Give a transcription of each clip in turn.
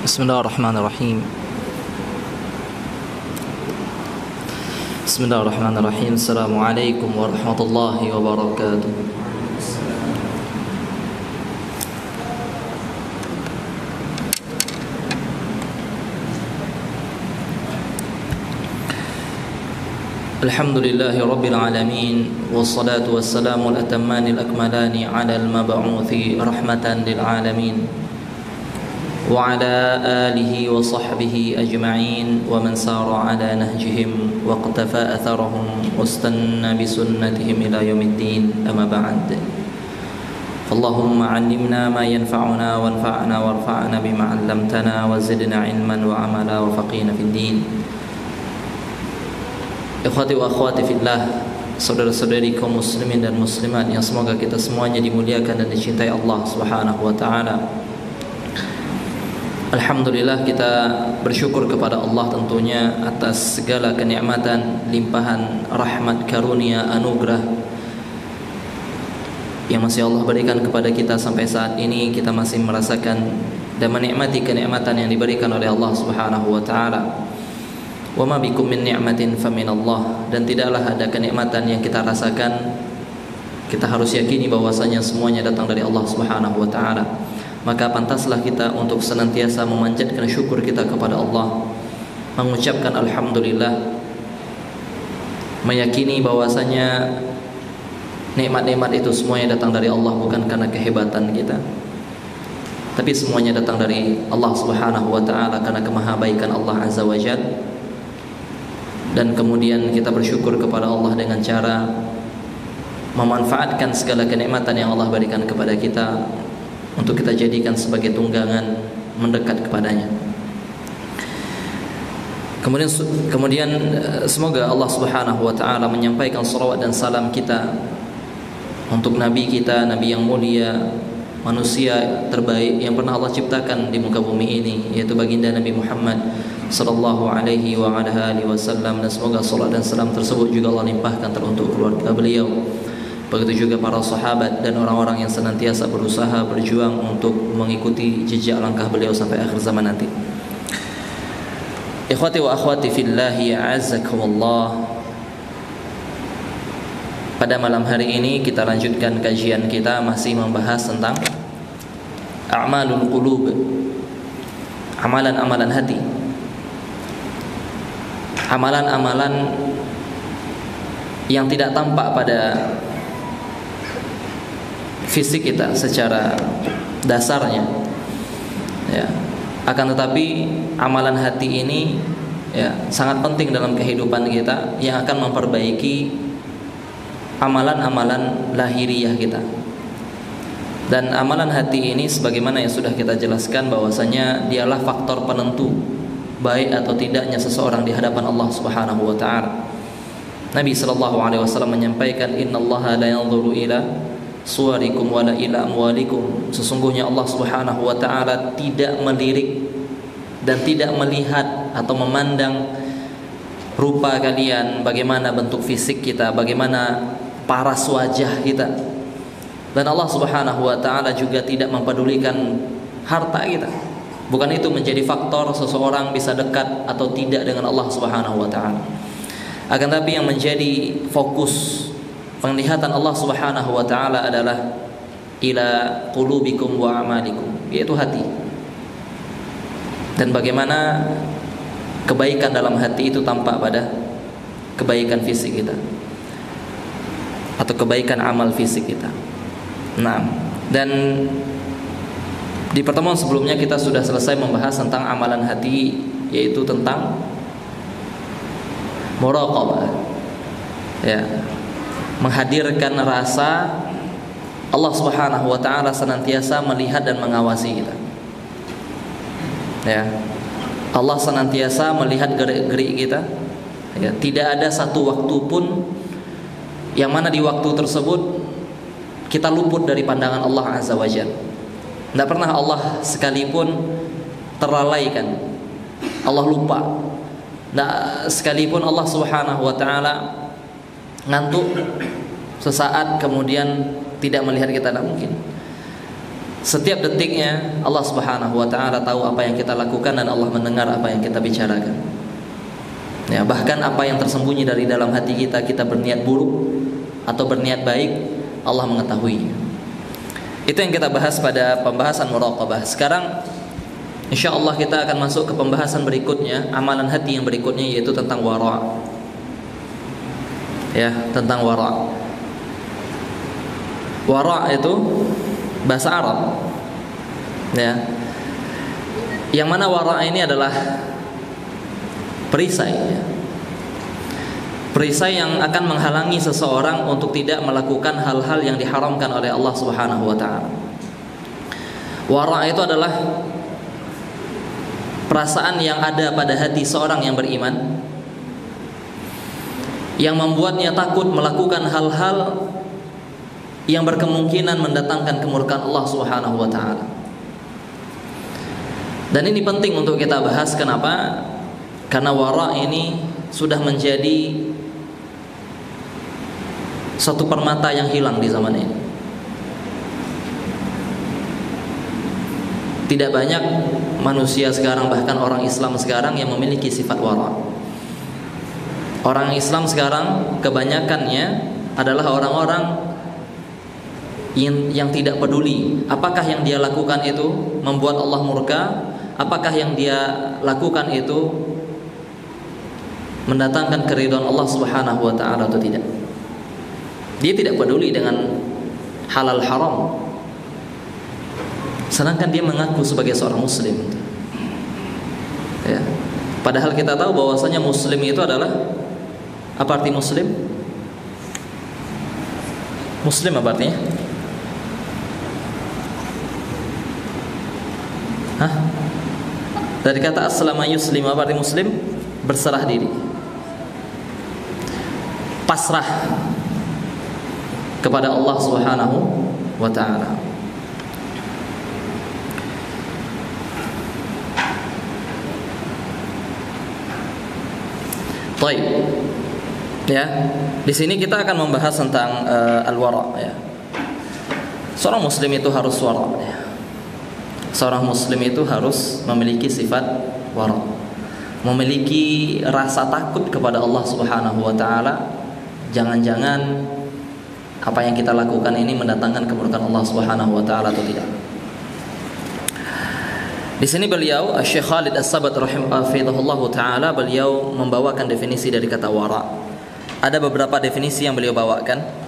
Bismillahirrahmanirrahim. Bismillahirrahmanirrahim. Assalamualaikum warahmatullahi wabarakatuh. Alhamdulillahi rabbil alamin, wassalatu wassalamu al-atammani al-akmalani ala al-mab'uthi rahmatan lil alamin wa ala alihi wa sahbihi ajma'in wa man sara ala nahjihim wa qtafa atharahum wastanna bi sunnatihim ila yaumiddin, amma ba'd. Allahumma 'allimna ma yanfa'una wanfa'na warfa'na bima 'allamtana wa zidna 'ilman wa 'amala wa faqihna fid din. Ikhwati wa akhwati fillah, saudara-saudari kaum muslimin dan muslimat yang semoga kita semuanya dimuliakan dan dicintai Allah Subhanahu wa taala. Alhamdulillah, kita bersyukur kepada Allah tentunya atas segala kenikmatan, limpahan rahmat, karunia, anugerah yang masih Allah berikan kepada kita sampai saat ini. Kita masih merasakan dan menikmati kenikmatan yang diberikan oleh Allah Subhanahu wa taala. Wa ma bikum min ni'matin faminallah, dan tidaklah ada kenikmatan yang kita rasakan kita harus yakini bahwasanya semuanya datang dari Allah Subhanahu wa taala. Maka pantaslah kita untuk senantiasa memanjatkan syukur kita kepada Allah, mengucapkan alhamdulillah, meyakini bahwasanya nikmat-nikmat itu semuanya datang dari Allah, bukan karena kehebatan kita, tapi semuanya datang dari Allah Subhanahu wa taala karena kemahabaikan Allah Azza wa Jalla. Dan kemudian kita bersyukur kepada Allah dengan cara memanfaatkan segala kenikmatan yang Allah berikan kepada kita untuk kita jadikan sebagai tunggangan mendekat kepadanya. Kemudian semoga Allah Subhanahu wa taala menyampaikan salawat dan salam kita untuk Nabi kita, Nabi yang mulia, manusia terbaik yang pernah Allah ciptakan di muka bumi ini, yaitu baginda Nabi Muhammad sallallahu alaihi wa ala alihi wasallam. Dan semoga salat dan salam tersebut juga Allah limpahkan teruntuk keluarga beliau, begitu juga para sahabat dan orang-orang yang senantiasa berusaha berjuang untuk mengikuti jejak langkah beliau sampai akhir zaman nanti. Ikhwati wa akhwati fillahi, a'azzakumullah. Pada malam hari ini kita lanjutkan kajian kita, masih membahas tentang a'malul qulub, amalan-amalan hati, amalan-amalan yang tidak tampak pada fisik kita secara dasarnya, ya. Akan tetapi amalan hati ini, ya, sangat penting dalam kehidupan kita, yang akan memperbaiki amalan-amalan lahiriah kita. Dan amalan hati ini sebagaimana yang sudah kita jelaskan bahwasanya dialah faktor penentu baik atau tidaknya seseorang di hadapan Allah Subhanahu wa taala. Nabi sallallahu alaihi wasallam menyampaikan, innallaha la yanzuru ila suwarikum wala ila amwalikum. Sesungguhnya Allah Subhanahu wa taala tidak melirik dan tidak melihat atau memandang rupa kalian, bagaimana bentuk fisik kita, bagaimana paras wajah kita. Dan Allah Subhanahu wa taala juga tidak mempedulikan harta kita. Bukan itu menjadi faktor seseorang bisa dekat atau tidak dengan Allah Subhanahu wa taala. Akan tapi yang menjadi fokus penglihatan Allah Subhanahu wa taala adalah ila qulubikum wa amalikum, yaitu hati. Dan bagaimana kebaikan dalam hati itu tampak pada kebaikan fisik kita atau kebaikan amal fisik kita. Nah, dan di pertemuan sebelumnya kita sudah selesai membahas tentang amalan hati, yaitu tentang muraqabah, ya, menghadirkan rasa Allah Subhanahu wa taala senantiasa melihat dan mengawasi kita. Ya. Allah senantiasa melihat gerik-gerik kita. Ya, tidak ada satu waktu pun yang mana di waktu tersebut kita luput dari pandangan Allah Azza wa Jalla. Tidak pernah Allah sekalipun terlalaikan, Allah lupa. Nah, sekalipun Allah Subhanahu wa taala ngantuk sesaat kemudian tidak melihat kita, tidak mungkin. Setiap detiknya Allah Subhanahu wa taala tahu apa yang kita lakukan dan Allah mendengar apa yang kita bicarakan. Ya, bahkan apa yang tersembunyi dari dalam hati kita, kita berniat buruk atau berniat baik, Allah mengetahuinya. Itu yang kita bahas pada pembahasan muraqabah. Sekarang insyaallah kita akan masuk ke pembahasan berikutnya, amalan hati yang berikutnya, yaitu tentang wara'. Ya, tentang wara'. Wara' itu bahasa Arab. Ya. Yang mana wara' ini adalah perisai, ya. Perisai yang akan menghalangi seseorang untuk tidak melakukan hal-hal yang diharamkan oleh Allah Subhanahu wa taala. Wara' itu adalah perasaan yang ada pada hati seorang yang beriman, yang membuatnya takut melakukan hal-hal yang berkemungkinan mendatangkan kemurkaan Allah Subhanahu wa taala. Dan ini penting untuk kita bahas. Kenapa? Karena wara' ini sudah menjadi satu permata yang hilang di zaman ini. Tidak banyak manusia sekarang, bahkan orang Islam sekarang, yang memiliki sifat wara'. Orang Islam sekarang kebanyakannya adalah orang-orang yang tidak peduli apakah yang dia lakukan itu membuat Allah murka, apakah yang dia lakukan itu mendatangkan keridhaan Allah Subhanahu wa taala atau tidak. Dia tidak peduli dengan halal haram, sedangkan dia mengaku sebagai seorang muslim. Ya. Padahal kita tahu bahwasanya muslim itu adalah, apa arti muslim? Muslim apa artinya? Hah? Dari kata aslama yuslim, apa arti muslim? Berserah diri, pasrah kepada Allah Subhanahu wa taala. Baik. Ya, di sini kita akan membahas tentang al-wara', ya. Seorang muslim itu harus wara', ya. Seorang muslim itu harus memiliki sifat wara', memiliki rasa takut kepada Allah Subhanahu wa taala. Jangan-jangan apa yang kita lakukan ini mendatangkan kemurkaan Allah Subhanahu wa taala atau tidak. Di sini beliau Syekh Khalid As-Sabat rahimahullah taala, beliau membawakan definisi dari kata wara'. Ada beberapa definisi yang beliau bawakan.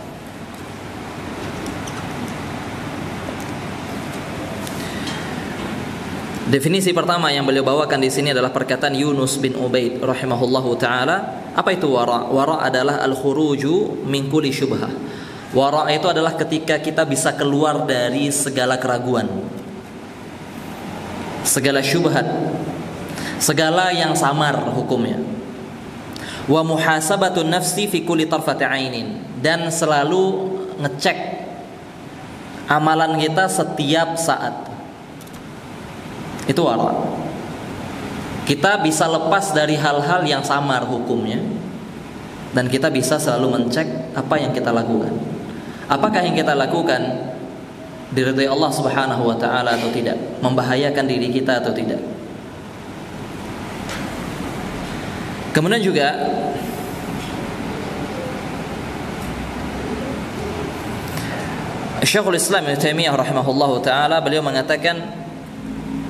Definisi pertama yang beliau bawakan di sini adalah perkataan Yunus bin Ubaid rahimahullahu taala. Apa itu wara'? Wara' adalah al-khuruju min kulli syubhah. Wara' itu adalah ketika kita bisa keluar dari segala keraguan, segala syubhat, segala yang samar hukumnya. Wa muhasabatun nafsi fi kulli tarfati ainin, dan selalu ngecek amalan kita setiap saat. Itu wara'. Kita bisa lepas dari hal-hal yang samar hukumnya, dan kita bisa selalu mencek apa yang kita lakukan. Apakah yang kita lakukan diridhai Allah Subhanahu wa taala atau tidak, membahayakan diri kita atau tidak. Kemudian juga Syekhul Islam Ibnu Taimiyah rahimahullahu taala, beliau mengatakan,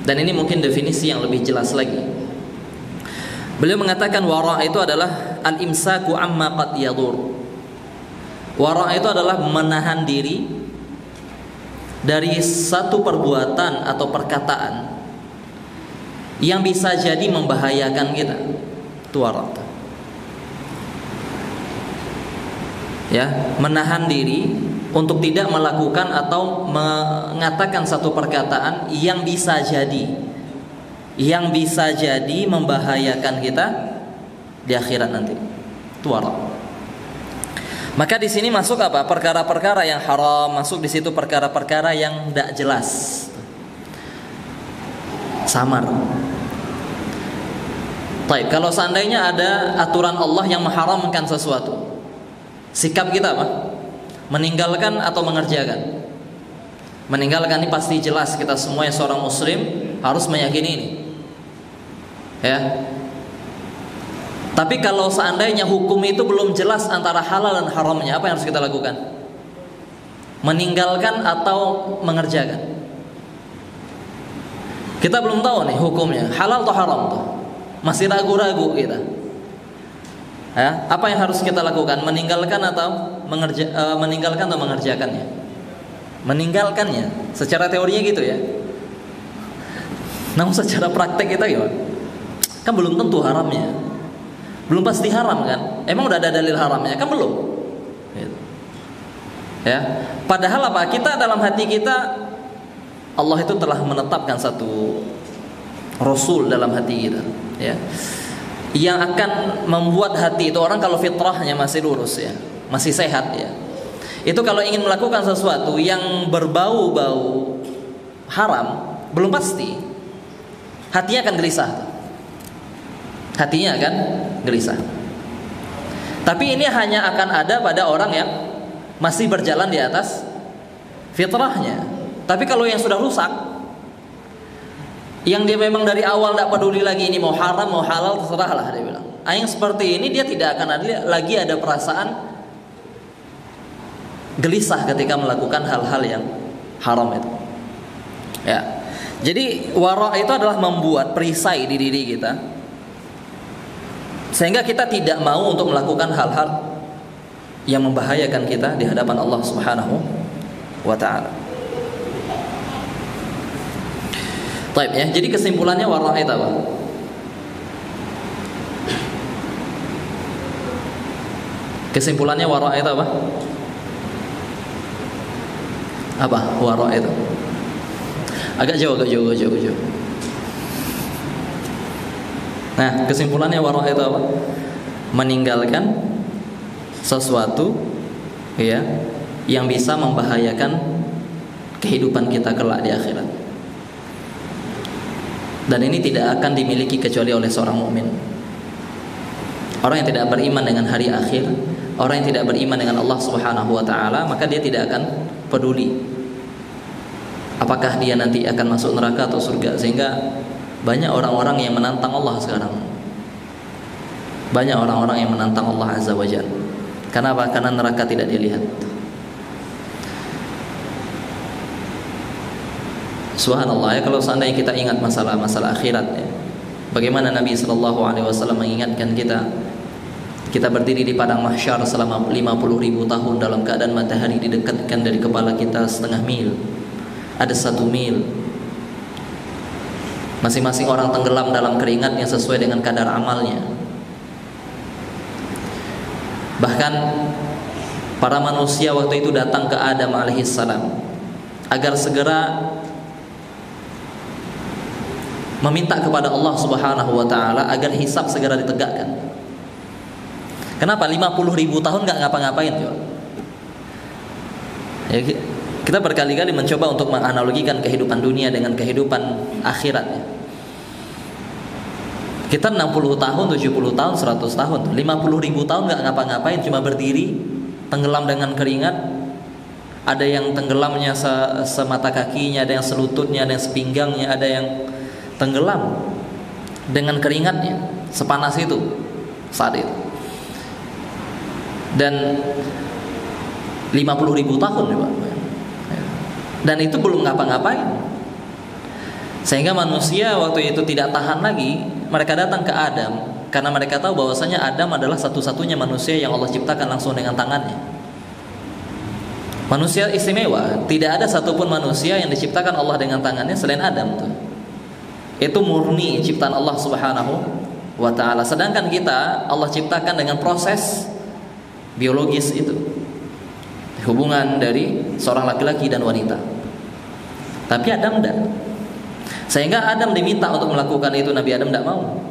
dan ini mungkin definisi yang lebih jelas lagi. Beliau mengatakan wara' itu adalah al-imsaku amma qad yadur. Wara' itu adalah menahan diri dari satu perbuatan atau perkataan yang bisa jadi membahayakan kita. Itu wara'. Ya, menahan diri untuk tidak melakukan atau mengatakan satu perkataan yang bisa jadi membahayakan kita di akhirat nanti. Itu wara'. Maka di sini masuk apa? Perkara-perkara yang haram, masuk di situ perkara-perkara yang tidak jelas, samar. Baik, kalau seandainya ada aturan Allah yang mengharamkan sesuatu, sikap kita apa? Meninggalkan atau mengerjakan? Meninggalkan ini pasti jelas, kita semua yang seorang muslim harus meyakini ini. Ya. Tapi kalau seandainya hukum itu belum jelas antara halal dan haramnya, apa yang harus kita lakukan? Meninggalkan atau mengerjakan? Kita belum tahu nih hukumnya, halal atau haram tuh. Masih ragu-ragu kita. Ya, apa yang harus kita lakukan? Meninggalkan atau mengerjakannya? Meninggalkannya. Secara teorinya gitu ya. Namun secara praktek kita gimana? Kan belum tentu haramnya. Belum pasti haram kan? Emang udah ada dalil haramnya? Kan belum. Gitu. Ya. Padahal apa? Kita dalam hati kita, Allah itu telah menetapkan satu Rasul dalam hati kita, ya, yang akan membuat hati itu, orang kalau fitrahnya masih lurus ya, masih sehat ya, itu kalau ingin melakukan sesuatu yang berbau-bau haram, belum pasti hatinya akan gelisah. Hatinya akan gelisah. Tapi ini hanya akan ada pada orang yang masih berjalan di atas fitrahnya. Tapi kalau yang sudah rusak, yang dia memang dari awal tidak peduli lagi ini mau haram mau halal terserahlah, dia bilang. Yang seperti ini dia tidak akan lagi ada perasaan gelisah ketika melakukan hal-hal yang haram itu. Ya. Jadi wara itu adalah membuat perisai di diri kita, sehingga kita tidak mau untuk melakukan hal-hal yang membahayakan kita di hadapan Allah Subhanahu wa ta'ala. Baik ya, jadi kesimpulannya wara itu apa? Kesimpulannya wara itu apa? Apa wara itu? Agak jauh. Nah, kesimpulannya wara itu apa? Meninggalkan sesuatu ya yang bisa membahayakan kehidupan kita kelak di akhirat. Dan ini tidak akan dimiliki kecuali oleh seorang mukmin. Orang yang tidak beriman dengan hari akhir, orang yang tidak beriman dengan Allah Subhanahu wa ta'ala, maka dia tidak akan peduli apakah dia nanti akan masuk neraka atau surga. Sehingga banyak orang-orang yang menantang Allah sekarang. Banyak orang-orang yang menantang Allah Azza wa Jalla. Kenapa? Karena neraka tidak dilihat. Subhanallah ya, kalau seandainya kita ingat masalah akhirat ya, bagaimana Nabi SAW mengingatkan kita berdiri di padang mahsyar selama 50.000 tahun dalam keadaan matahari didekatkan dari kepala kita setengah mil, ada 1 mil. Masing-masing orang tenggelam dalam keringatnya sesuai dengan kadar amalnya. Bahkan para manusia waktu itu datang ke Adam alaihissalam agar segera meminta kepada Allah Subhanahu wa ta'ala agar hisab segera ditegakkan. Kenapa 50.000 tahun gak ngapa-ngapain coba? Ya, kita berkali-kali mencoba untuk menganalogikan kehidupan dunia dengan kehidupan akhirat ya. Kita 60 tahun, 70 tahun, 100 tahun, 50.000 tahun gak ngapa-ngapain, cuma berdiri tenggelam dengan keringat. Ada yang tenggelamnya semata kakinya, ada yang selututnya, ada yang sepinggangnya, ada yang tenggelam dengan keringatnya sepanas itu saat itu. Dan 50.000 tahun ya, Pak. Dan itu belum ngapa-ngapain. Sehingga manusia waktu itu tidak tahan lagi, mereka datang ke Adam karena mereka tahu bahwasanya Adam adalah satu-satunya manusia yang Allah ciptakan langsung dengan tangannya. Manusia istimewa, tidak ada satupun manusia yang diciptakan Allah dengan tangannya selain Adam tuh. Itu murni ciptaan Allah Subhanahu wa ta'ala. Sedangkan kita Allah ciptakan dengan proses biologis itu, hubungan dari seorang laki-laki dan wanita. Tapi Adam tidak. Sehingga Adam diminta untuk melakukan itu, Nabi Adam tidak mau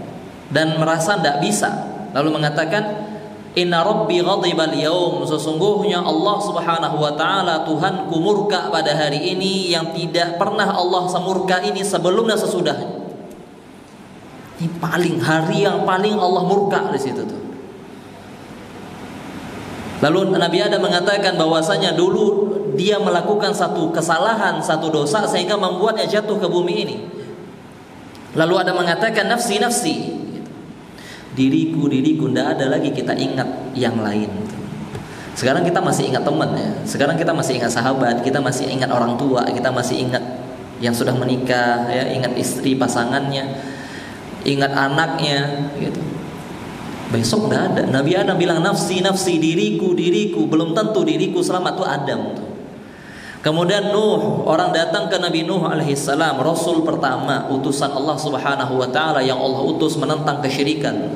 dan merasa tidak bisa. Lalu mengatakan, Inna Rabbi ghadibal yaum, sesungguhnya Allah Subhanahu wa ta'ala Tuhanku murka pada hari ini yang tidak pernah Allah semurka ini sebelum dan sesudahnya. Ini hari yang paling Allah murka di situ tuh. Lalu Nabi Adam mengatakan bahwasanya dulu dia melakukan satu kesalahan, satu dosa sehingga membuatnya jatuh ke bumi ini. Lalu ada mengatakan nafsi, nafsi, diriku, diriku. Tidak ada lagi kita ingat yang lain. Sekarang kita masih ingat teman ya. Sekarang kita masih ingat sahabat, kita masih ingat orang tua, kita masih ingat yang sudah menikah ya, ingat istri pasangannya, ingat anaknya gitu. Besok tidak ada. Nabi Adam bilang nafsi, nafsi, diriku, diriku. Belum tentu diriku selamat, itu Adam. Kemudian Nuh, orang datang ke Nabi Nuh alaihissalam, Rasul pertama, utusan Allah subhanahu wa ta'ala yang Allah utus menentang kesyirikan.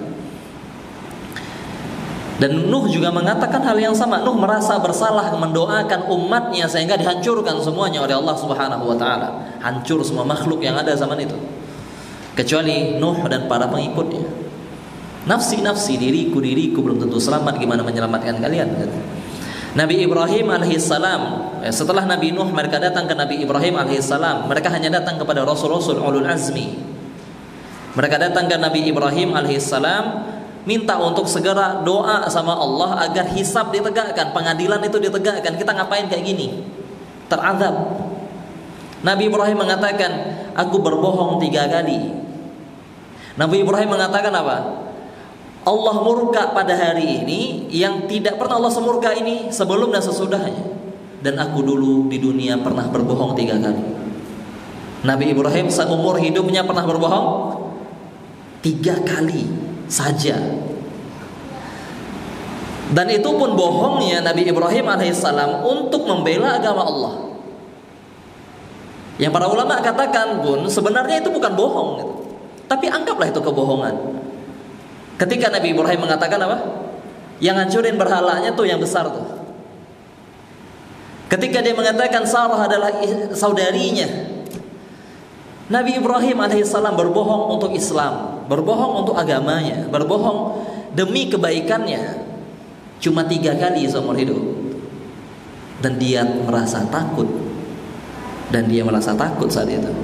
Dan Nuh juga mengatakan hal yang sama. Nuh merasa bersalah mendoakan umatnya sehingga dihancurkan semuanya oleh Allah subhanahu wa ta'ala. Hancur semua makhluk yang ada zaman itu, kecuali Nuh dan para pengikutnya. Nafsi, nafsi, diriku, diriku. Belum tentu selamat, gimana menyelamatkan kalian? Nabi Ibrahim alaihissalam, setelah Nabi Nuh, mereka datang ke Nabi Ibrahim alaihissalam. Mereka hanya datang kepada Rasul-Rasul ulul azmi. Mereka datang ke Nabi Ibrahim alaihissalam, minta untuk segera doa sama Allah agar hisab ditegakkan, pengadilan itu ditegakkan. Kita ngapain kayak gini? Terazab. Nabi Ibrahim mengatakan, aku berbohong 3 kali. Nabi Ibrahim mengatakan apa? Allah murka pada hari ini yang tidak pernah Allah semurka ini sebelum dan sesudahnya. Dan aku dulu di dunia pernah berbohong 3 kali. Nabi Ibrahim seumur hidupnya pernah berbohong 3 kali saja. Dan itu pun bohongnya Nabi Ibrahim alaihissalam untuk membela agama Allah. Yang para ulama katakan pun sebenarnya itu bukan bohong gitu. Tapi anggaplah itu kebohongan. Ketika Nabi Ibrahim mengatakan apa? Yang hancurin berhalanya tuh yang besar tuh. Ketika dia mengatakan Sarah adalah saudarinya, Nabi Ibrahim alaihissalam berbohong untuk Islam, berbohong untuk agamanya, berbohong demi kebaikannya cuma 3 kali seumur hidup. Dan dia merasa takut. Dan dia merasa takut saat itu.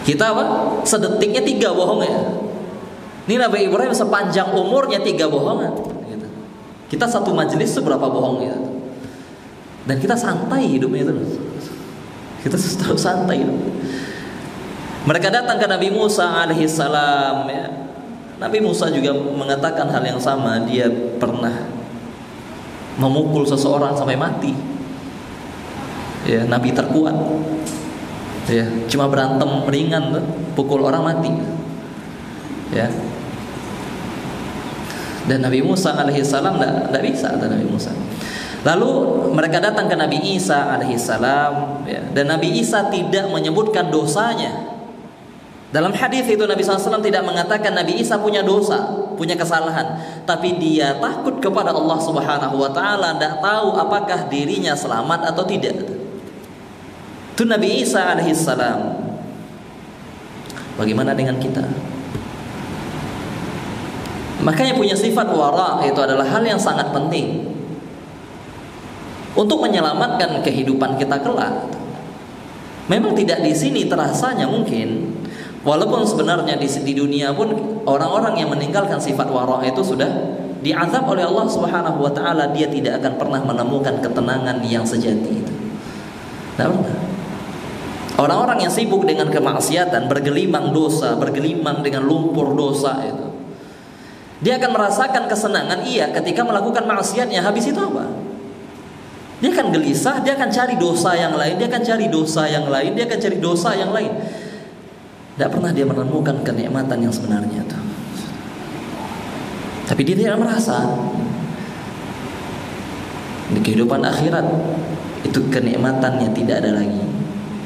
Kita apa? Sedetiknya 3 bohong ya. Ini Nabi Ibrahim sepanjang umurnya 3 bohongan gitu. Kita satu majelis seberapa bohong gitu. Dan kita santai hidupnya itu. Kita terus santai hidup. Mereka datang ke Nabi Musa alaihissalam ya. Nabi Musa juga mengatakan hal yang sama. Dia pernah memukul seseorang sampai mati ya, Nabi terkuat ya, cuma berantem ringan tuh, pukul orang mati ya. Dan Nabi Musa alaihissalam tidak bisa, Nabi Musa. Lalu mereka datang ke Nabi Isa alaihissalam ya, dan Nabi Isa tidak menyebutkan dosanya. Dalam hadis itu Nabi SAW tidak mengatakan Nabi Isa punya dosa, punya kesalahan, tapi dia takut kepada Allah Subhanahu wa taala, tidak tahu apakah dirinya selamat atau tidak. Itu Nabi Isa alaihissalam. Bagaimana dengan kita? Makanya punya sifat wara itu adalah hal yang sangat penting untuk menyelamatkan kehidupan kita kelak. Memang tidak di sini terasanya mungkin, walaupun sebenarnya di dunia pun orang-orang yang meninggalkan sifat wara itu sudah diazab oleh Allah Subhanahu wa taala. Dia tidak akan pernah menemukan ketenangan yang sejati itu. Tidak pernah. Orang-orang yang sibuk dengan kemaksiatan, bergelimang dosa, bergelimang dengan lumpur dosa itu, dia akan merasakan kesenangan iya ketika melakukan maksiatnya. Habis itu apa? Dia akan gelisah, dia akan cari dosa yang lain, dia akan cari dosa yang lain, dia akan cari dosa yang lain. Tidak pernah dia menemukan kenikmatan yang sebenarnya itu. Tapi dia tidak merasa di kehidupan akhirat itu kenikmatannya tidak ada lagi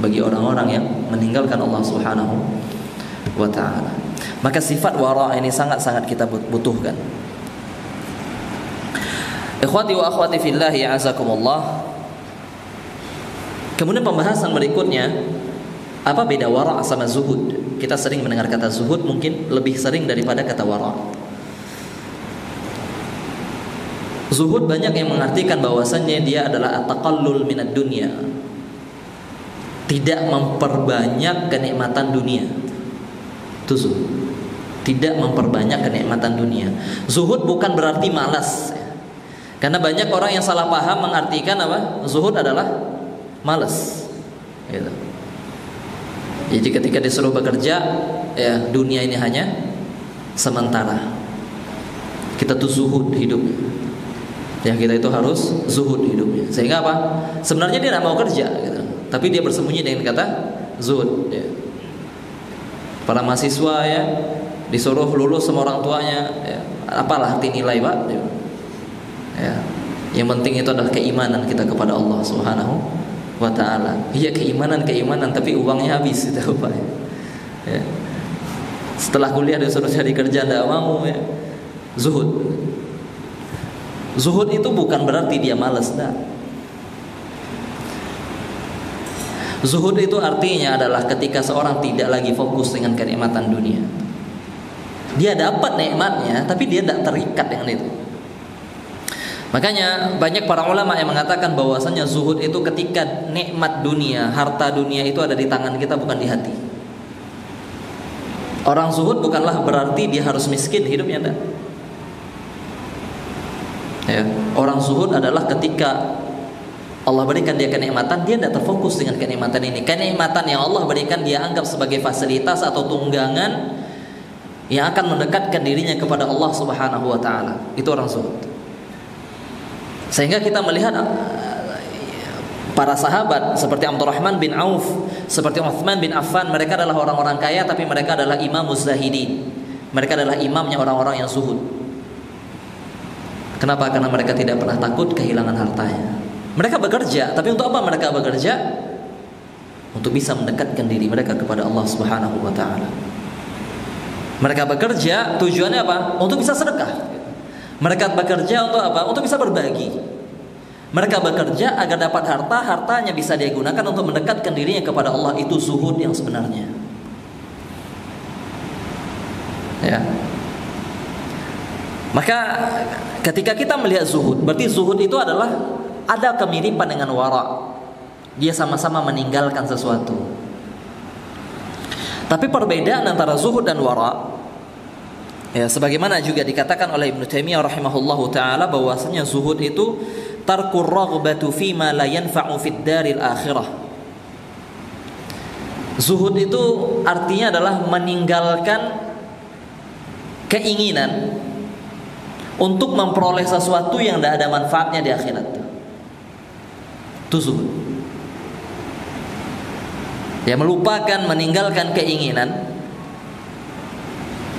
bagi orang-orang yang meninggalkan Allah Subhanahu wa ta'ala. Maka sifat wara ini sangat-sangat kita butuhkan. Ikhwati wa akhwati fillahi a'azakumullah. Kemudian pembahasan berikutnya, apa beda wara sama zuhud? Kita sering mendengar kata zuhud, mungkin lebih sering daripada kata wara. Zuhud banyak yang mengartikan bahwasannya dia adalah at-taqallul minad dunya, tidak memperbanyak kenikmatan dunia. Itu zuhud, tidak memperbanyak kenikmatan dunia. Zuhud bukan berarti malas. Karena banyak orang yang salah paham mengartikan apa? Zuhud adalah malas. Gitu. Jadi ketika disuruh bekerja, ya dunia ini hanya sementara. Kita tuh zuhud hidupnya. Ya kita itu harus zuhud hidupnya. Sehingga apa? Sebenarnya dia tidak mau kerja, gitu. Tapi dia bersembunyi dengan kata zuhud. Ya. Para mahasiswa ya disuruh lulus sama orang tuanya, ya, apalah arti nilai pak? Ya. Yang penting itu adalah keimanan kita kepada Allah Subhanahu wa Ta'ala. Iya keimanan, tapi uangnya habis itu pak. Ya. Setelah kuliah disuruh cari kerja tidak mau, ya. Zuhud. Zuhud itu bukan berarti dia malas, dah. Zuhud itu artinya adalah ketika seorang tidak lagi fokus dengan kenikmatan dunia. Dia dapat nikmatnya, tapi dia tidak terikat dengan itu. Makanya banyak para ulama yang mengatakan bahwasanya zuhud itu ketika nikmat dunia, harta dunia itu ada di tangan kita, bukan di hati. Orang zuhud bukanlah berarti dia harus miskin hidupnya, enggak. Ya, orang zuhud adalah ketika Allah berikan dia kenikmatan, dia tidak terfokus dengan kenikmatan ini. Kenikmatan yang Allah berikan dia anggap sebagai fasilitas atau tunggangan yang akan mendekatkan dirinya kepada Allah Subhanahu wa Ta'ala. Itu orang zuhud. Sehingga kita melihat para sahabat seperti Abdurrahman bin Auf, seperti Uthman bin Affan, mereka adalah orang-orang kaya, tapi mereka adalah imamuz zahidin. Mereka adalah imamnya orang-orang yang zuhud. Kenapa? Karena mereka tidak pernah takut kehilangan hartanya. Mereka bekerja, tapi untuk apa mereka bekerja? Untuk bisa mendekatkan diri mereka kepada Allah Subhanahu wa Ta'ala. Mereka bekerja tujuannya apa? Untuk bisa sedekah. Mereka bekerja untuk apa? Untuk bisa berbagi. Mereka bekerja agar dapat harta, hartanya bisa dia gunakan untuk mendekatkan dirinya kepada Allah. Itu zuhud yang sebenarnya. Ya. Maka ketika kita melihat zuhud, berarti zuhud itu adalah ada kemiripan dengan wara. Dia sama-sama meninggalkan sesuatu. Tapi perbedaan antara zuhud dan wara, ya sebagaimana juga dikatakan oleh Ibnu Taimiyah rahimahullahu taala bahwasanya zuhud itu tarkur raghbatu fima la yanfa'u fid daril akhirah. Zuhud itu artinya adalah meninggalkan keinginan untuk memperoleh sesuatu yang tidak ada manfaatnya di akhirat. Itu zuhud. Ya, melupakan, meninggalkan keinginan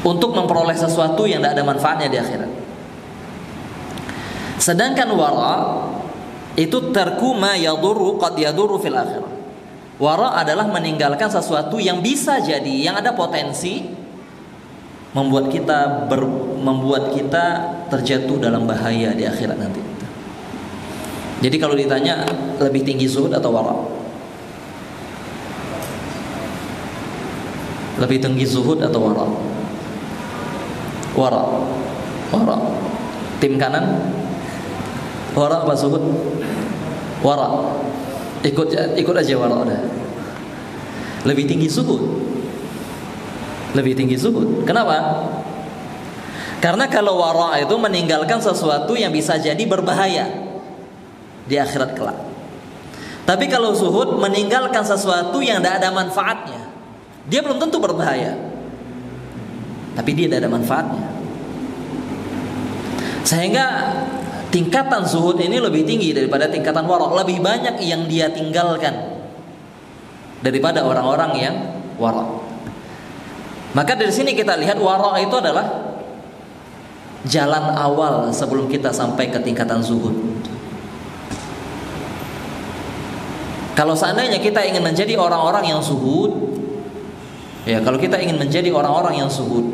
untuk memperoleh sesuatu yang tidak ada manfaatnya di akhirat. Sedangkan wara itu tarku ma yadurru qad yadurru fil akhirah. Wara adalah meninggalkan sesuatu yang bisa jadi, yang ada potensi membuat kita terjatuh dalam bahaya di akhirat nanti. Jadi kalau ditanya lebih tinggi zuhud atau wara? Lebih tinggi zuhud atau wara? Wara. Wara. Tim kanan? Wara apa zuhud? Wara. Ikut aja wara udah. Lebih tinggi zuhud. Lebih tinggi zuhud. Kenapa? Karena kalau wara itu meninggalkan sesuatu yang bisa jadi berbahaya di akhirat kelak. Tapi kalau zuhud meninggalkan sesuatu yang tidak ada manfaatnya. Dia belum tentu berbahaya, tapi dia tidak ada manfaatnya. Sehingga tingkatan zuhud ini lebih tinggi daripada tingkatan wara. Lebih banyak yang dia tinggalkan daripada orang-orang yang wara. Maka dari sini kita lihat wara itu adalah jalan awal sebelum kita sampai ke tingkatan zuhud. Kalau seandainya kita ingin menjadi orang-orang yang zuhud, ya kalau kita ingin menjadi orang-orang yang zuhud,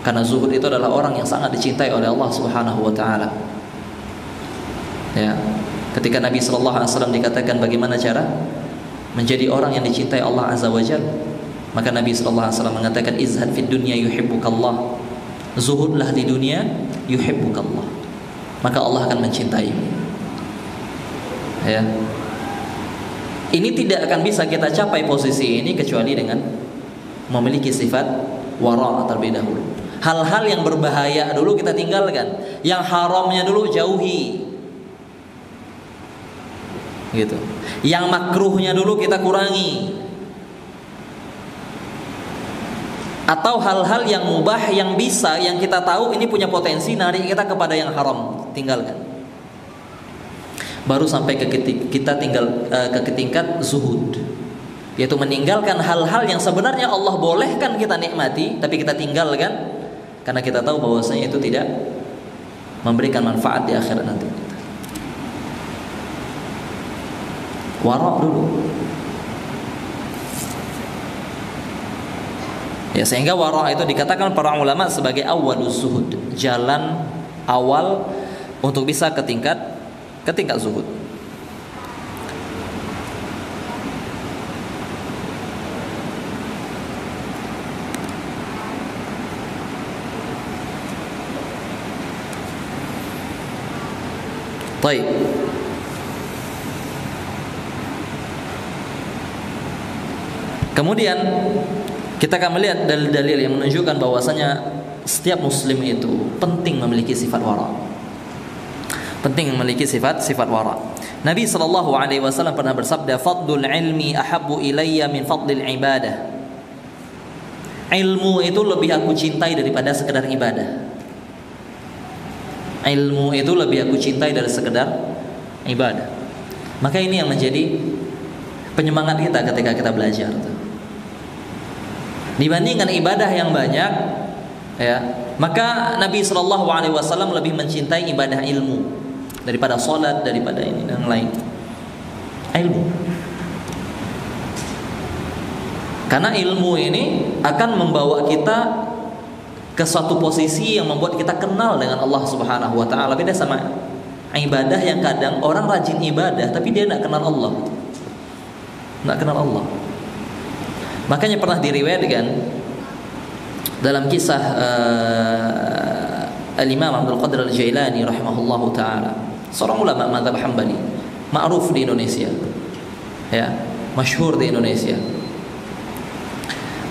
karena zuhud itu adalah orang yang sangat dicintai oleh Allah Subhanahu wa Ta'ala. Ya, ketika Nabi sallallahu alaihi wasallam dikatakan bagaimana cara menjadi orang yang dicintai Allah Azza wa Jalla, maka Nabi sallallahu alaihi wasallam mengatakan izhad fid dunya yuhibbukallah. Zuhudlah di dunia yuhibbukallah. Maka Allah akan mencintaimu. Ya. Ini tidak akan bisa kita capai posisi ini kecuali dengan memiliki sifat wara terlebih dahulu. Hal-hal yang berbahaya dulu kita tinggalkan, yang haramnya dulu jauhi. Gitu. Yang makruhnya dulu kita kurangi. Atau hal-hal yang mubah yang bisa, yang kita tahu ini punya potensi narik kita kepada yang haram, tinggalkan. Baru sampai kita ke tingkat zuhud, yaitu meninggalkan hal-hal yang sebenarnya Allah bolehkan kita nikmati, tapi kita tinggalkan karena kita tahu bahwasanya itu tidak memberikan manfaat di akhirat nanti. Wara' dulu. Ya, sehingga wara' itu dikatakan para ulama sebagai awwaluz zuhud, jalan awal untuk bisa ke tingkat zuhud. Baik. Kemudian kita akan melihat dalil-dalil yang menunjukkan bahwasanya setiap muslim itu penting memiliki sifat wara. Penting memiliki sifat wara. Nabi sallallahu alaihi wasallam pernah bersabda, "Fadlul ilmi ahabbu ilayya min fadlil ibadah." Ilmu itu lebih aku cintai daripada sekedar ibadah. Ilmu itu lebih aku cintai dari sekedar ibadah. Maka ini yang menjadi penyemangat kita ketika kita belajar. Dibandingkan ibadah yang banyak, ya, maka Nabi Shallallahu Alaihi Wasallam lebih mencintai ibadah ilmu daripada sholat, daripada ini dan lain. Ilmu, karena ilmu ini akan membawa kita ke suatu posisi yang membuat kita kenal dengan Allah Subhanahu Wa Taala. Beda sama ibadah yang kadang orang rajin ibadah tapi dia tidak kenal Allah, tidak kenal Allah. Makanya pernah diriwayatkan dalam kisah Al-Imam Abdul Qadir Al-Jailani rahimahullahu taala, seorang ulama mazhab Hambali, ma'ruf di Indonesia. Ya, masyhur di Indonesia.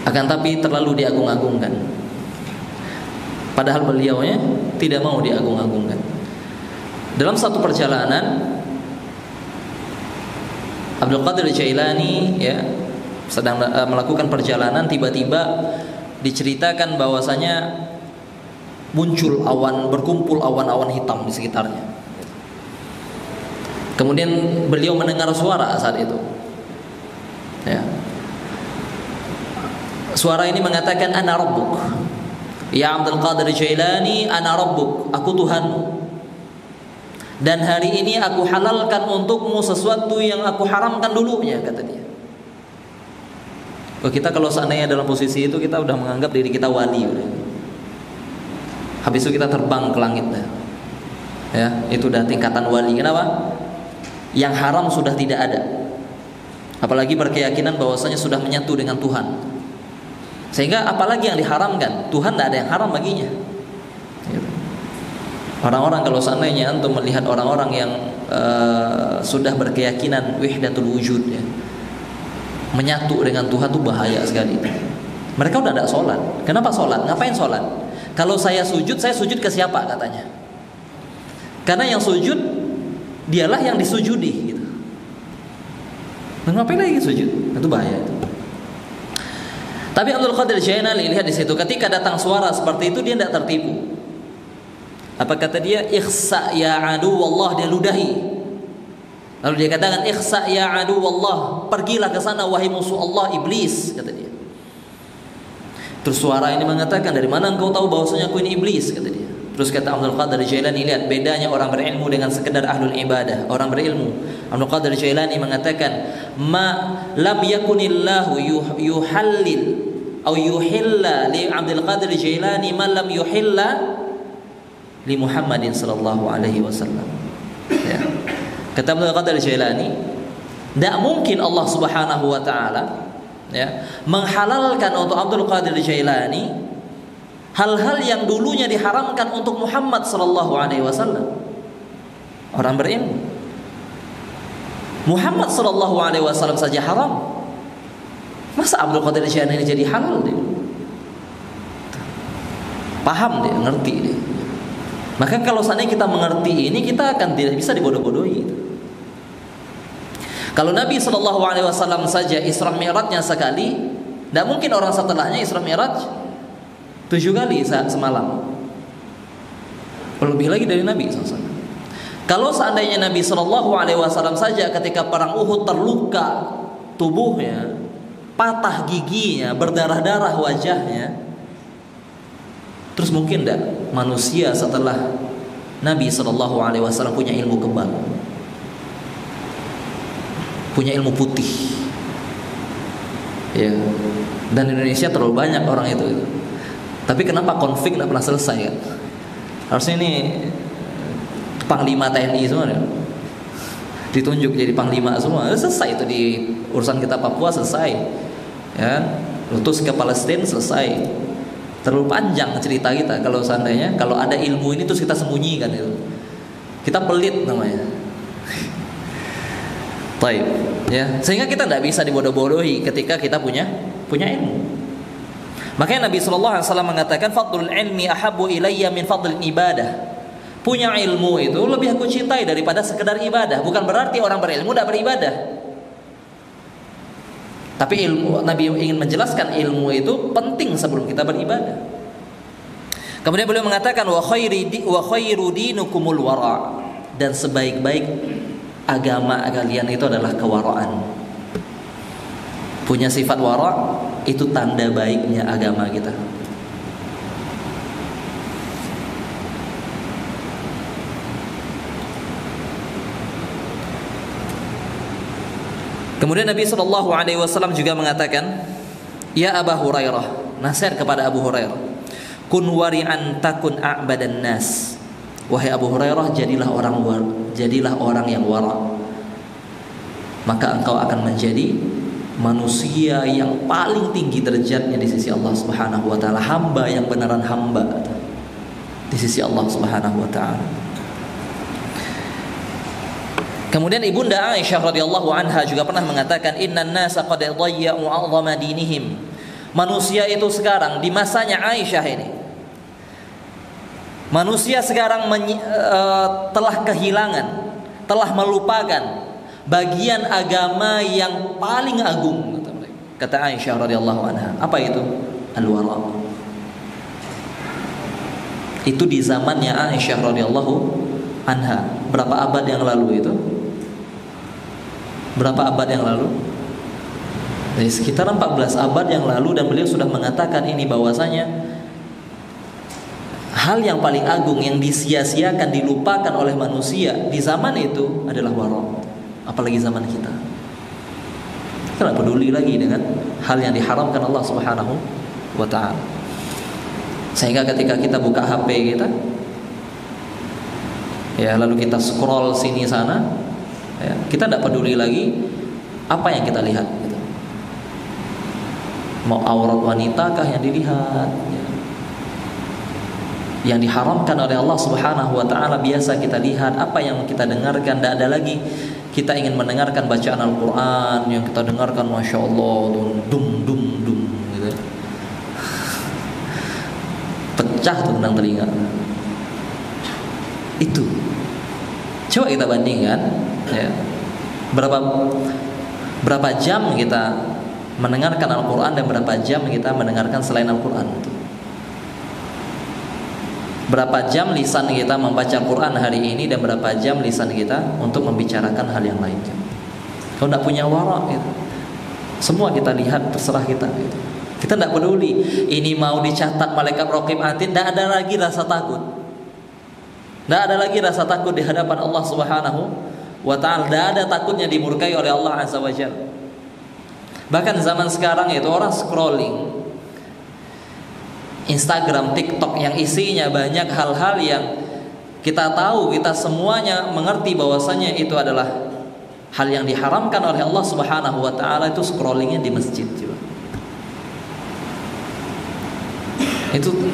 Akan tapi terlalu diagung-agungkan. Padahal beliaunya tidak mau diagung-agungkan. Dalam satu perjalanan Abdul Qadir Al-Jailani, ya, sedang melakukan perjalanan, tiba-tiba diceritakan bahwasanya muncul awan, berkumpul awan-awan hitam di sekitarnya. Kemudian beliau mendengar suara saat itu. Ya. Suara ini mengatakan, "Ana rabbuk. Ya Abdul Qadir Jailani, ana rabbuk. Aku Tuhanmu. Dan hari ini aku halalkan untukmu sesuatu yang aku haramkan dulunya," kata dia. Kita kalau seandainya dalam posisi itu, kita udah menganggap diri kita wali udah. Habis itu kita terbang ke langit dah. Ya, itu udah tingkatan wali. Kenapa? Yang haram sudah tidak ada. Apalagi berkeyakinan bahwasanya sudah menyatu dengan Tuhan. Sehingga apalagi yang diharamkan, Tuhan tidak ada yang haram baginya. Orang-orang kalau seandainya antum melihat orang-orang yang sudah berkeyakinan wahdatul wujud, ya, menyatu dengan Tuhan, itu bahaya sekali. Mereka udah tidak sholat. Kenapa sholat? Ngapain sholat? Kalau saya sujud ke siapa katanya? Karena yang sujud dialah yang disujudi, gitu. Nah, ngapain lagi sujud? Itu bahaya itu. Tapi Abdul Qadir Jailani lihat di situ, ketika datang suara seperti itu dia tidak tertipu. Apa kata dia? "Ikhsa ya adu wallah," dia ludahi. Lalu dia katakan, "Ikhsa ya adu wallah," pergilah ke sana wahai musuh Allah, iblis, kata dia. Terus suara ini mengatakan, "Dari mana engkau tahu bahwasanya aku ini iblis?" kata dia. Terus kata Abdul Qadir Jailani, lihat bedanya orang berilmu dengan sekedar ahlul ibadah. Orang berilmu, Abdul Qadir Jailani mengatakan, "Ma lam yakunillahu yuhallil atau yuhilla li Abdul Qadir Jailani ma lam yuhilla li Muhammadin sallallahu alaihi wasallam." Ya. Kata Abdul Qadir Jailani, tidak mungkin Allah Subhanahu wa taala, ya, menghalalkan untuk Abdul Qadir Jailani hal-hal yang dulunya diharamkan untuk Muhammad sallallahu alaihi wasallam. Orang berilmu. Muhammad sallallahu alaihi wasallam saja haram. Masa Abdul Qadir Jailani jadi halal dia? Paham dia, ngerti dia. Maka kalau seandainya kita mengerti ini, kita akan tidak bisa dibodoh-bodohi. Kalau Nabi SAW saja Isra Mi'rajnya sekali, tidak mungkin orang setelahnya Isra Mi'raj 7 kali semalam. Lebih lagi dari Nabi SAW. Kalau seandainya Nabi SAW saja ketika perang Uhud terluka tubuhnya, patah giginya, berdarah-darah wajahnya, terus mungkin tidak manusia setelah Nabi SAW punya ilmu kebal, punya ilmu putih, ya. Dan Indonesia terlalu banyak orang itu. Tapi kenapa konflik tidak pernah selesai ya? Harusnya ini Panglima TNI semua ya, ditunjuk jadi Panglima semua, selesai itu di urusan kita Papua selesai, ya. Utus ke Palestina selesai. Terlalu panjang cerita kita kalau seandainya kalau ada ilmu ini terus kita sembunyikan itu, kita pelit namanya. Baik, ya. Sehingga kita tidak bisa dibodoh-bodohi ketika kita punya ilmu. Makanya Nabi SAW mengatakan fadlul ilmi ahabbu ilayya min fadlil ibadah. Punya ilmu itu lebih aku cintai daripada sekedar ibadah. Bukan berarti orang berilmu tidak beribadah. Tapi ilmu, Nabi ingin menjelaskan ilmu itu penting sebelum kita beribadah. Kemudian beliau mengatakan wa khairu dinukumul wara', dan sebaik-baik agama kalian itu adalah kewaraan. Punya sifat wara' itu tanda baiknya agama kita. Kemudian Nabi SAW juga mengatakan, ya Abu Hurairah, nasihat kepada Abu Hurairah, kun wari'an takun a'badan nas. Wahai Abu Hurairah, jadilah orang yang wara', maka engkau akan menjadi manusia yang paling tinggi derajatnya di sisi Allah Subhanahu wa taala, hamba yang beneran hamba di sisi Allah Subhanahu wa taala. Kemudian Ibunda Aisyah radhiyallahu anha juga pernah mengatakan, innan nasa qad dhayya'u 'azama dinihim. Manusia itu sekarang di masanya Aisyah ini, manusia sekarang telah kehilangan, telah melupakan bagian agama yang paling agung, kata Aisyah radhiyallahu anha. Apa itu? Al-wara'. Itu di zamannya Aisyah radhiyallahu anha. Berapa abad yang lalu itu? Berapa abad yang lalu? Sekitar 14 abad yang lalu, dan beliau sudah mengatakan ini bahwasanya hal yang paling agung yang disia-siakan, dilupakan oleh manusia di zaman itu adalah wara'. Apalagi zaman kita. Kita tidak peduli lagi dengan hal yang diharamkan Allah Subhanahu wa ta'ala. Sehingga ketika kita buka HP kita, ya, lalu kita scroll sini sana, ya, kita tidak peduli lagi apa yang kita lihat gitu. Mau aurat wanita kah yang dilihat, ya. Yang diharamkan oleh Allah Subhanahu wa ta'ala biasa kita lihat. Apa yang kita dengarkan, tidak ada lagi kita ingin mendengarkan bacaan Al-Quran yang kita dengarkan, Masya Allah, dum dum dum gitu. Pecah tuh tentang telinga. Itu coba kita bandingkan, ya, berapa jam kita mendengarkan Al-Quran dan berapa jam kita mendengarkan selain Al-Quran. Berapa jam lisan kita membaca Quran hari ini dan berapa jam lisan kita untuk membicarakan hal yang lain. Kalau tidak punya wara', gitu, semua kita lihat terserah kita, gitu. Kita tidak peduli ini mau dicatat malaikat raqib atid, tidak ada lagi rasa takut. Tidak ada lagi rasa takut di hadapan Allah Subhanahu wa ta'ala. Tidak ada takutnya dimurkai oleh Allah Azza wa Jalla. Bahkan zaman sekarang itu orang scrolling Instagram, TikTok yang isinya banyak hal-hal yang kita tahu, kita semuanya mengerti bahwasanya itu adalah hal yang diharamkan oleh Allah Subhanahu wa ta'ala. Itu scrollingnya di masjid juga.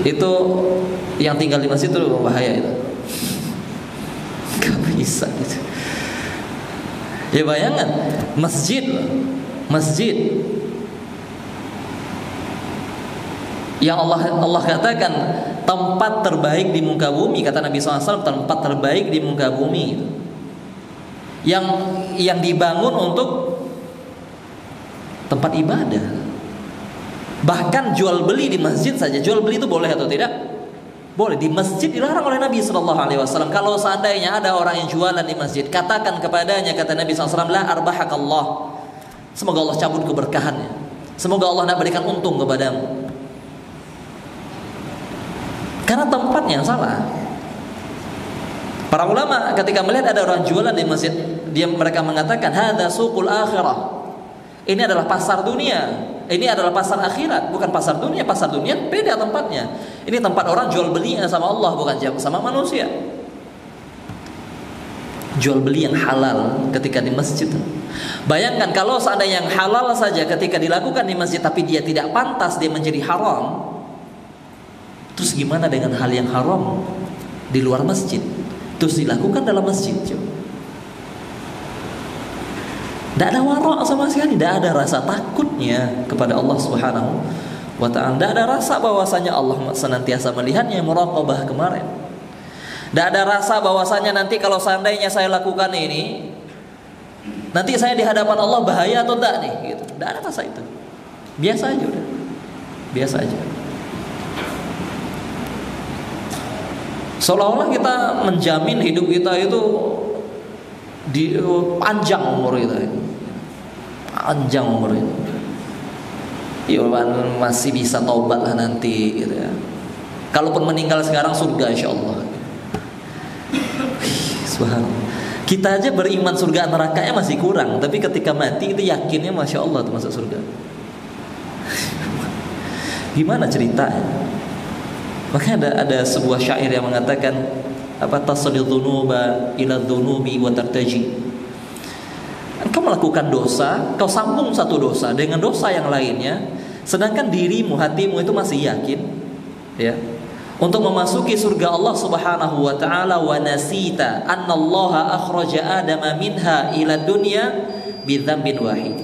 Itu yang tinggal di masjid itu bahaya itu. Gak bisa gitu. Ya bayangkan masjid Yang Allah katakan tempat terbaik di muka bumi, kata Nabi SAW, tempat terbaik di muka bumi yang dibangun untuk tempat ibadah. Bahkan jual beli di masjid saja, jual beli itu boleh atau tidak? Boleh. Di masjid dilarang oleh Nabi SAW. Kalau seandainya ada orang yang jualan di masjid, katakan kepadanya, kata Nabi SAW, la arbahakallah, semoga Allah cabut keberkahannya, semoga Allah tidak berikan untung kepadamu. Karena tempatnya yang salah. Para ulama ketika melihat ada orang jualan di masjid, mereka mengatakan hadza suqul akhirah. Ini adalah pasar dunia. Ini adalah pasar akhirat, bukan pasar dunia. Pasar dunia beda tempatnya. Ini tempat orang jual belinya sama Allah, bukan sama manusia. Jual beli yang halal ketika di masjid. Bayangkan kalau seandainya yang halal saja ketika dilakukan di masjid tapi dia tidak pantas, dia menjadi haram. Terus gimana dengan hal yang haram di luar masjid? Terus dilakukan dalam masjid. Tidak ada wara' sama sekali, tidak ada rasa takutnya kepada Allah Subhanahu wa ta'ala. Tidak ada rasa bahwasanya Allah senantiasa melihatnya, muraqabah kemarin. Tidak ada rasa bahwasanya nanti kalau seandainya saya lakukan ini, nanti saya di hadapan Allah bahaya atau tidak nih, gitu. Tidak ada rasa itu. Biasa aja udah. Biasa aja. Seolah-olah kita menjamin hidup kita itu panjang umur kita, panjang umur itu. Ya masih bisa taubat lah nanti, gitu ya. Kalaupun meninggal sekarang surga insya Allah. Subhanallah. Kita aja beriman surga nerakanya masih kurang, tapi ketika mati itu yakinnya masya Allah itu masuk surga. Gimana ceritanya? Makanya ada sebuah syair yang mengatakan apa, tasalli dzunuba ila dzunubi wa tartaji. Engkau melakukan dosa, kau sambung satu dosa dengan dosa yang lainnya, sedangkan dirimu, hatimu itu masih yakin, ya, untuk memasuki surga Allah Subhanahu wa taala. Wa nasita anna Allah akhraja Adama minha ila dunya bi dzambin wahid.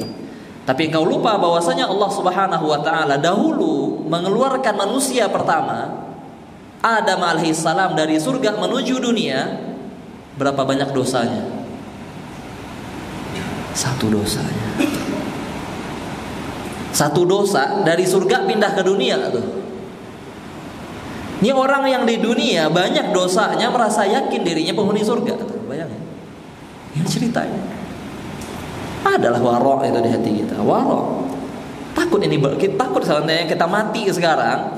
Tapi engkau lupa bahwasanya Allah Subhanahu wa taala dahulu mengeluarkan manusia pertama Adam alaihissalam dari surga menuju dunia. Berapa banyak dosanya? Satu dosanya. Satu dosa dari surga pindah ke dunia tuh. Ini orang yang di dunia banyak dosanya merasa yakin dirinya penghuni surga tuh. Bayangin. Ini ceritanya. Adalah wara' itu di hati kita. Wara'. Takut seandainya kita mati sekarang,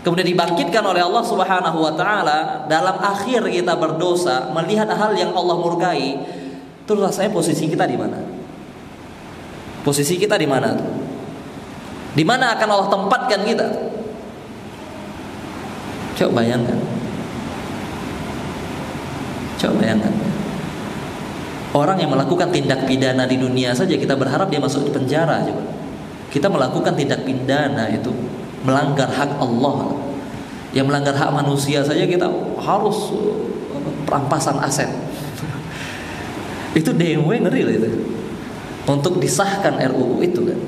kemudian dibangkitkan oleh Allah Subhanahu wa taala dalam akhir kita berdosa, melihat hal yang Allah murkai, terus rasanya posisi kita di mana? Posisi kita di mana? Di mana akan Allah tempatkan kita? Coba bayangkan. Coba bayangkan. Orang yang melakukan tindak pidana di dunia saja kita berharap dia masuk di penjara. Coba. Kita melakukan tindak pidana itu melanggar hak Allah, yang melanggar hak manusia saja kita harus perampasan aset. Itu DMW ngeri loh itu. Untuk disahkan RUU itu kan.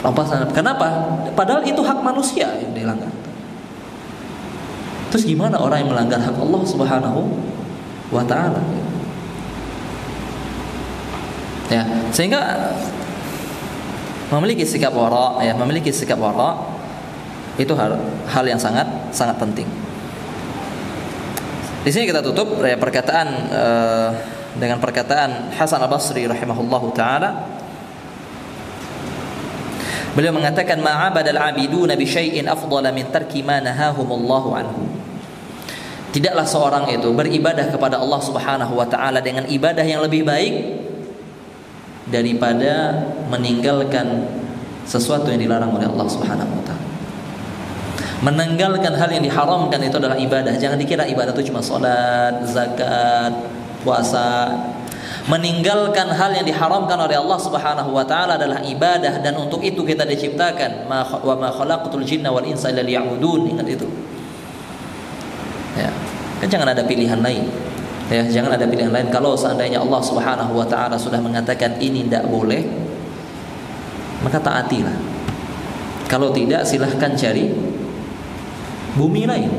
Perampasan. Kenapa? Padahal itu hak manusia yang dilanggar. Terus gimana orang yang melanggar hak Allah Subhanahu wa taala? Ya, sehingga memiliki sikap wara', ya, memiliki sikap wara' itu hal yang sangat penting. Di sini kita tutup ya, perkataan dengan perkataan Hasan Al-Basri rahimahullahu taala. Beliau mengatakan ma'abadal 'abiduna bi syai'in afdala min tarki ma nahahumullahu anhu. Tidaklah seorang itu beribadah kepada Allah Subhanahu wa taala dengan ibadah yang lebih baik daripada meninggalkan sesuatu yang dilarang oleh Allah Subhanahu wa taala. Meninggalkan hal yang diharamkan itu adalah ibadah. Jangan dikira ibadah itu cuma salat, zakat, puasa. Meninggalkan hal yang diharamkan oleh Allah Subhanahu wa taala adalah ibadah, dan untuk itu kita diciptakan. Wa ma khalaqtul jinna wal insa illa liya'budun. Ingat itu. Ya. Kan jangan ada pilihan lain. Ya, jangan ada pilihan lain. Kalau seandainya Allah Subhanahu wa taala sudah mengatakan ini tidak boleh, maka taatilah. Kalau tidak, silahkan cari bumi lain.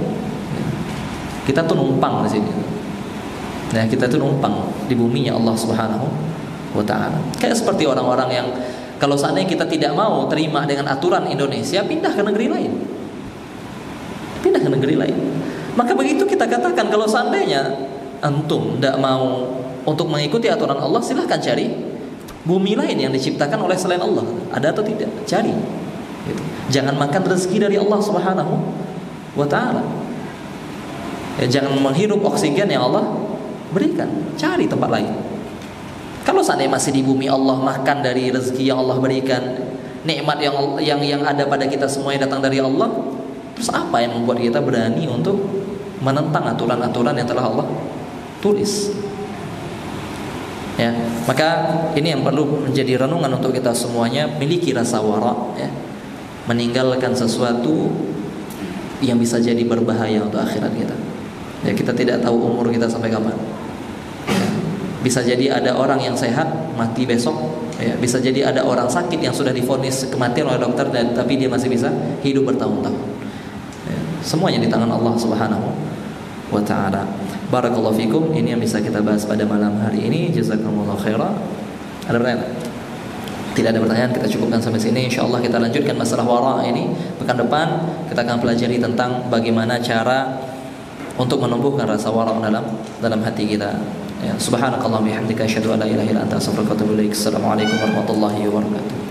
Kita tuh numpang di sini. Nah, kita tuh numpang di buminya Allah Subhanahu wa taala. Kayak seperti orang-orang yang kalau seandainya kita tidak mau terima dengan aturan Indonesia, pindah ke negeri lain. Pindah ke negeri lain. Maka begitu kita katakan, kalau seandainya antum tidak mau untuk mengikuti aturan Allah, silahkan cari bumi lain yang diciptakan oleh selain Allah. Ada atau tidak? Cari. Gitu. Jangan makan rezeki dari Allah Subhanahu wa taala. Jangan menghirup oksigen yang Allah berikan. Cari tempat lain. Kalau seandainya masih di bumi Allah, makan dari rezeki yang Allah berikan, nikmat yang ada pada kita semuanya datang dari Allah, terus apa yang membuat kita berani untuk menentang aturan-aturan yang telah Allah tulis? Ya, maka ini yang perlu menjadi renungan untuk kita semuanya. Miliki rasa wara, ya. Meninggalkan sesuatu yang bisa jadi berbahaya untuk akhirat kita. Ya, kita tidak tahu umur kita sampai kapan. Ya, bisa jadi ada orang yang sehat mati besok. Ya, bisa jadi ada orang sakit yang sudah divonis kematian oleh dokter, tapi dia masih bisa hidup bertahun-tahun. Ya, semuanya di tangan Allah Subhanahu wa taala. Barakallahu fikum. Ini yang bisa kita bahas pada malam hari ini. Jazakumullahu khairan. Ada pertanyaan? Tidak ada pertanyaan, kita cukupkan sampai sini. Insyaallah kita lanjutkan masalah wara ini pekan depan. Kita akan pelajari tentang bagaimana cara untuk menumbuhkan rasa wara dalam hati kita. Ya, subhanakallahumma bihamdika asyhadu an la ilaha illa anta astaghfiruka wa atubu ilaik. Assalamualaikum warahmatullahi wabarakatuh.